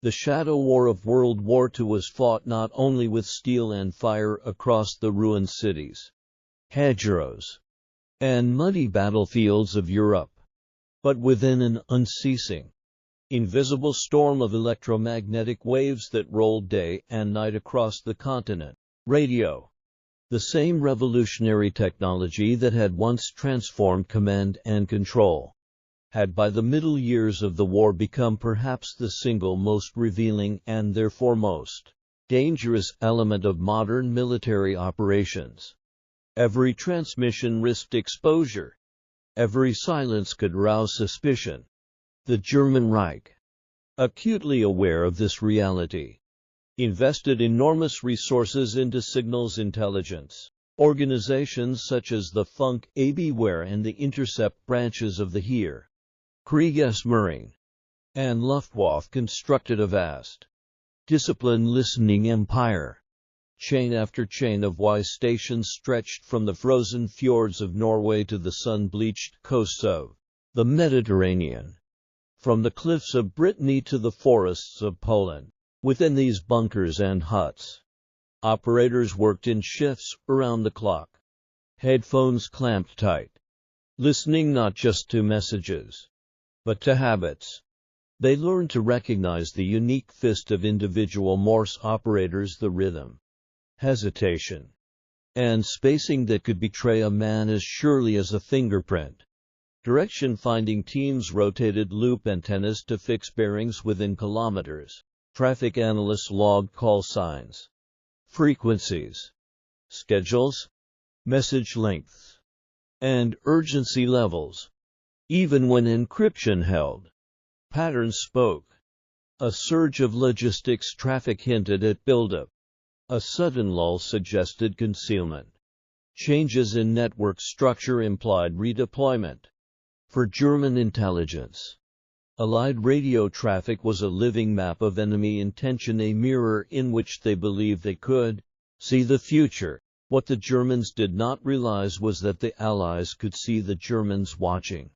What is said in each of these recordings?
The shadow war of World War II was fought not only with steel and fire across the ruined cities, hedgerows, and muddy battlefields of Europe, but within an unceasing, invisible storm of electromagnetic waves that rolled day and night across the continent. Radio, the same revolutionary technology that had once transformed command and control, had by the middle years of the war become perhaps the single most revealing and therefore most dangerous element of modern military operations. Every transmission risked exposure. Every silence could rouse suspicion. The German Reich, acutely aware of this reality, invested enormous resources into signals intelligence. Organizations such as the Funk, Abwehr and the Intercept branches of the Heer, Kriegsmarine, and Luftwaffe constructed a vast, disciplined listening empire. Chain after chain of Y stations stretched from the frozen fjords of Norway to the sun-bleached coasts of the Mediterranean, from the cliffs of Brittany to the forests of Poland. Within these bunkers and huts, operators worked in shifts around the clock, headphones clamped tight, listening not just to messages, but to habits. They learned to recognize the unique fist of individual Morse operators, the rhythm, hesitation, and spacing that could betray a man as surely as a fingerprint. Direction-finding teams rotated loop antennas to fix bearings within kilometers. Traffic analysts logged call signs, frequencies, schedules, message lengths, and urgency levels. Even when encryption held, patterns spoke. A surge of logistics traffic hinted at buildup. A sudden lull suggested concealment. Changes in network structure implied redeployment. For German intelligence, Allied radio traffic was a living map of enemy intention, a mirror in which they believed they could see the future. What the Germans did not realize was that the Allies could see the Germans watching.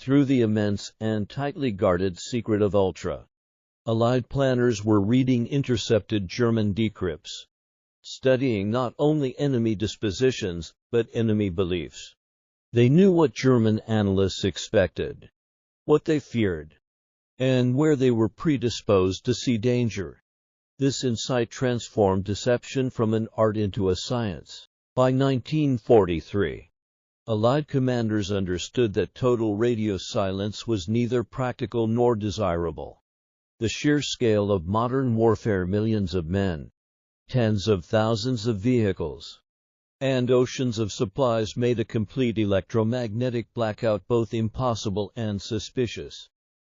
Through the immense and tightly guarded secret of Ultra, Allied planners were reading intercepted German decrypts, studying not only enemy dispositions, but enemy beliefs. They knew what German analysts expected, what they feared, and where they were predisposed to see danger. This insight transformed deception from an art into a science. By 1943, Allied commanders understood that total radio silence was neither practical nor desirable. The sheer scale of modern warfare, millions of men, tens of thousands of vehicles, and oceans of supplies made a complete electromagnetic blackout both impossible and suspicious.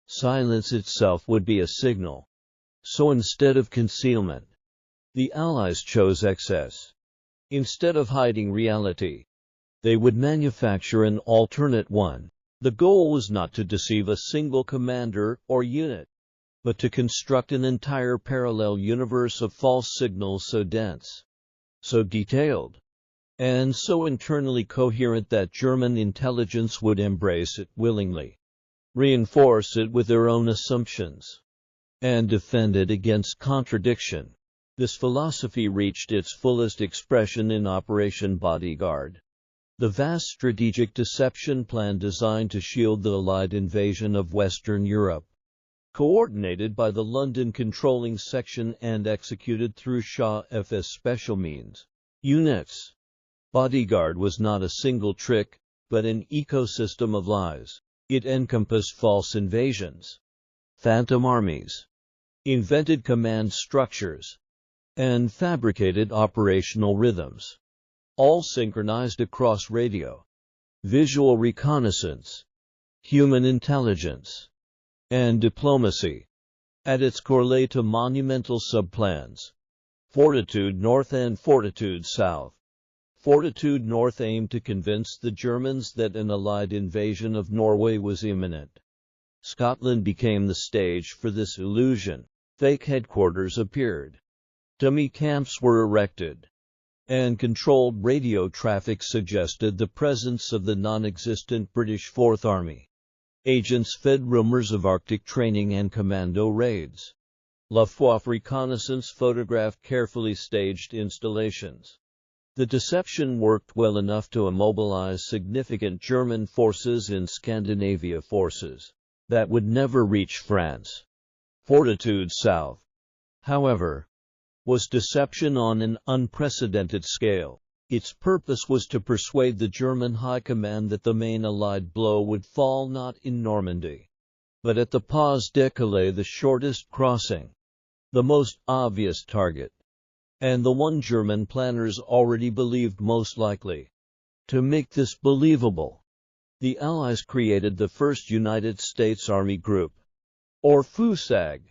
Silence itself would be a signal. So instead of concealment, the Allies chose excess. Instead of hiding reality, they would manufacture an alternate one. The goal was not to deceive a single commander or unit, but to construct an entire parallel universe of false signals so dense, so detailed, and so internally coherent that German intelligence would embrace it willingly, reinforce it with their own assumptions, and defend it against contradiction. This philosophy reached its fullest expression in Operation Bodyguard, the vast strategic deception plan designed to shield the Allied invasion of Western Europe. Coordinated by the London Controlling Section and executed through Shah-FS special means units, Bodyguard was not a single trick, but an ecosystem of lies. It encompassed false invasions, phantom armies, invented command structures, and fabricated operational rhythms, all synchronized across radio, visual reconnaissance, human intelligence, and diplomacy. At its core lay two monumental subplans: Fortitude North and Fortitude South. Fortitude North aimed to convince the Germans that an Allied invasion of Norway was imminent. Scotland became the stage for this illusion. Fake headquarters appeared. Dummy camps were erected, and controlled radio traffic suggested the presence of the non-existent British Fourth Army. Agents fed rumors of Arctic training and commando raids. Luftwaffe reconnaissance photographed carefully staged installations. The deception worked well enough to immobilize significant German forces in Scandinavia, forces that would never reach France. Fortitude South, however, was deception on an unprecedented scale. Its purpose was to persuade the German High Command that the main Allied blow would fall not in Normandy, but at the Pas-de-Calais, the shortest crossing, the most obvious target, and the one German planners already believed most likely. To make this believable, the Allies created the first United States Army Group, or FUSAG,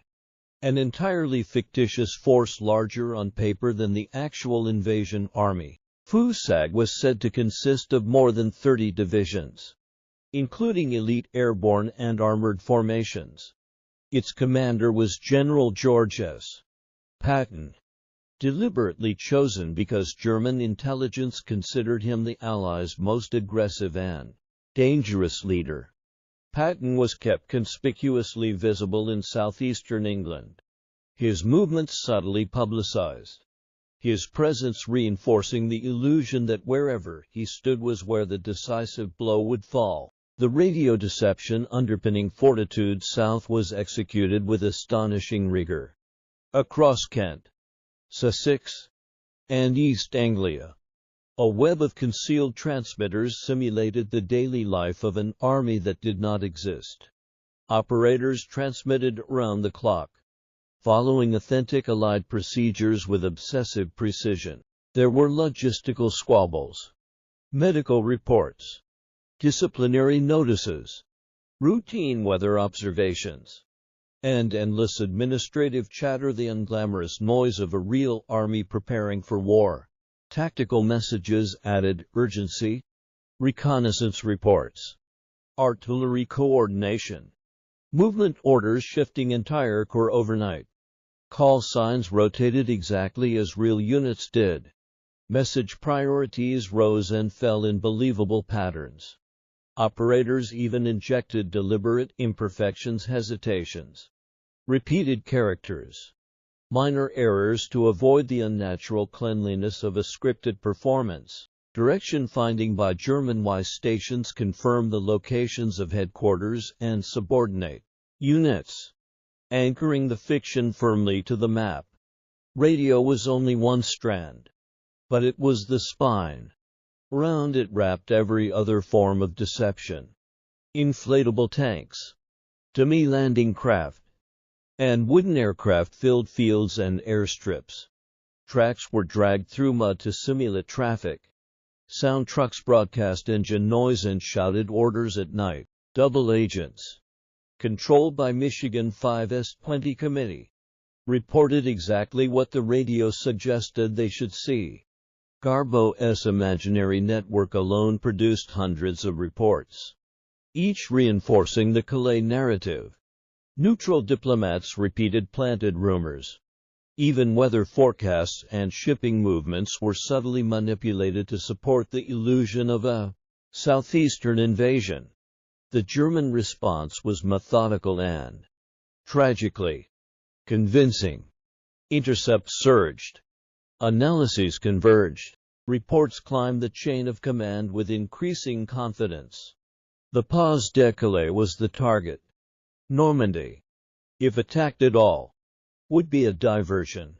an entirely fictitious force larger on paper than the actual invasion army. FUSAG was said to consist of more than 30 divisions, including elite airborne and armored formations. Its commander was General George S. Patton, deliberately chosen because German intelligence considered him the Allies' most aggressive and dangerous leader. Patton was kept conspicuously visible in southeastern England, his movements subtly publicized, his presence reinforcing the illusion that wherever he stood was where the decisive blow would fall. The radio deception underpinning Fortitude South was executed with astonishing rigor. Across Kent, Sussex, and East Anglia, a web of concealed transmitters simulated the daily life of an army that did not exist. Operators transmitted around the clock, following authentic Allied procedures with obsessive precision. There were logistical squabbles, medical reports, disciplinary notices, routine weather observations, and endless administrative chatter, the unglamorous noise of a real army preparing for war. Tactical messages added urgency, reconnaissance reports, artillery coordination, movement orders shifting entire corps overnight. Call signs rotated exactly as real units did. Message priorities rose and fell in believable patterns. Operators even injected deliberate imperfections, hesitations, repeated characters, minor errors to avoid the unnatural cleanliness of a scripted performance. Direction finding by German Y stations confirmed the locations of headquarters and subordinate units, anchoring the fiction firmly to the map. Radio was only one strand, but it was the spine. Round it wrapped every other form of deception. Inflatable tanks, dummy landing craft, and wooden aircraft filled fields and airstrips. Tracks were dragged through mud to simulate traffic. Sound trucks broadcast engine noise and shouted orders at night. Double agents, controlled by Michigan 5S20 Committee, reported exactly what the radio suggested they should see. Garbo's imaginary network alone produced hundreds of reports, each reinforcing the Calais narrative. Neutral diplomats repeated planted rumors. Even weather forecasts and shipping movements were subtly manipulated to support the illusion of a southeastern invasion. The German response was methodical and, tragically, convincing. Intercepts surged. Analyses converged. Reports climbed the chain of command with increasing confidence. The Pas-de-Calais was the target. Normandy, if attacked at all, would be a diversion.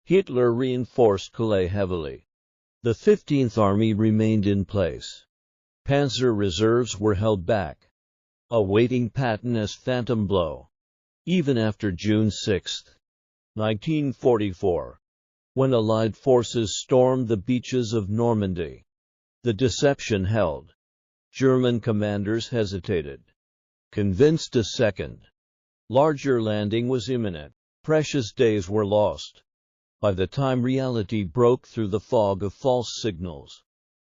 Hitler reinforced Calais heavily. The 15th Army remained in place. Panzer reserves were held back, awaiting Patton's phantom blow. Even after June 6, 1944, when Allied forces stormed the beaches of Normandy, the deception held. German commanders hesitated, convinced a second, larger landing was imminent. Precious days were lost. By the time reality broke through the fog of false signals,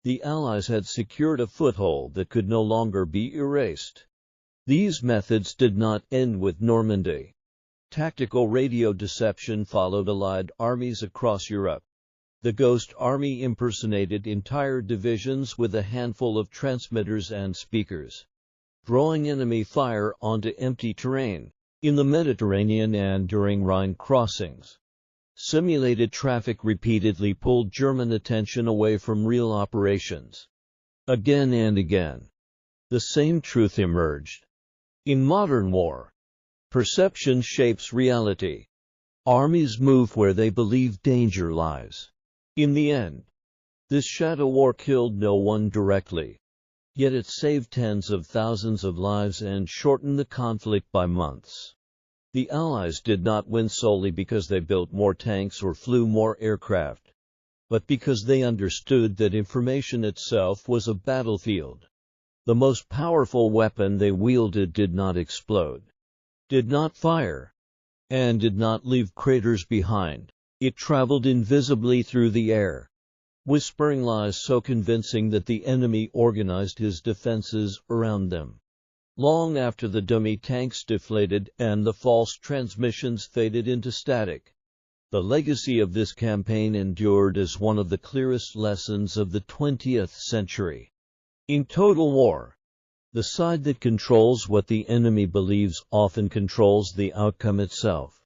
the Allies had secured a foothold that could no longer be erased. These methods did not end with Normandy. Tactical radio deception followed Allied armies across Europe. The Ghost Army impersonated entire divisions with a handful of transmitters and speakers, drawing enemy fire onto empty terrain. In the Mediterranean and during Rhine crossings, simulated traffic repeatedly pulled German attention away from real operations. Again and again, the same truth emerged. In modern war, perception shapes reality. Armies move where they believe danger lies. In the end, this shadow war killed no one directly, yet it saved tens of thousands of lives and shortened the conflict by months. The Allies did not win solely because they built more tanks or flew more aircraft, but because they understood that information itself was a battlefield. The most powerful weapon they wielded did not explode, did not fire, and did not leave craters behind. It traveled invisibly through the air, whispering lies so convincing that the enemy organized his defenses around them. Long after the dummy tanks deflated and the false transmissions faded into static, the legacy of this campaign endured as one of the clearest lessons of the 20th century. In total war, the side that controls what the enemy believes often controls the outcome itself.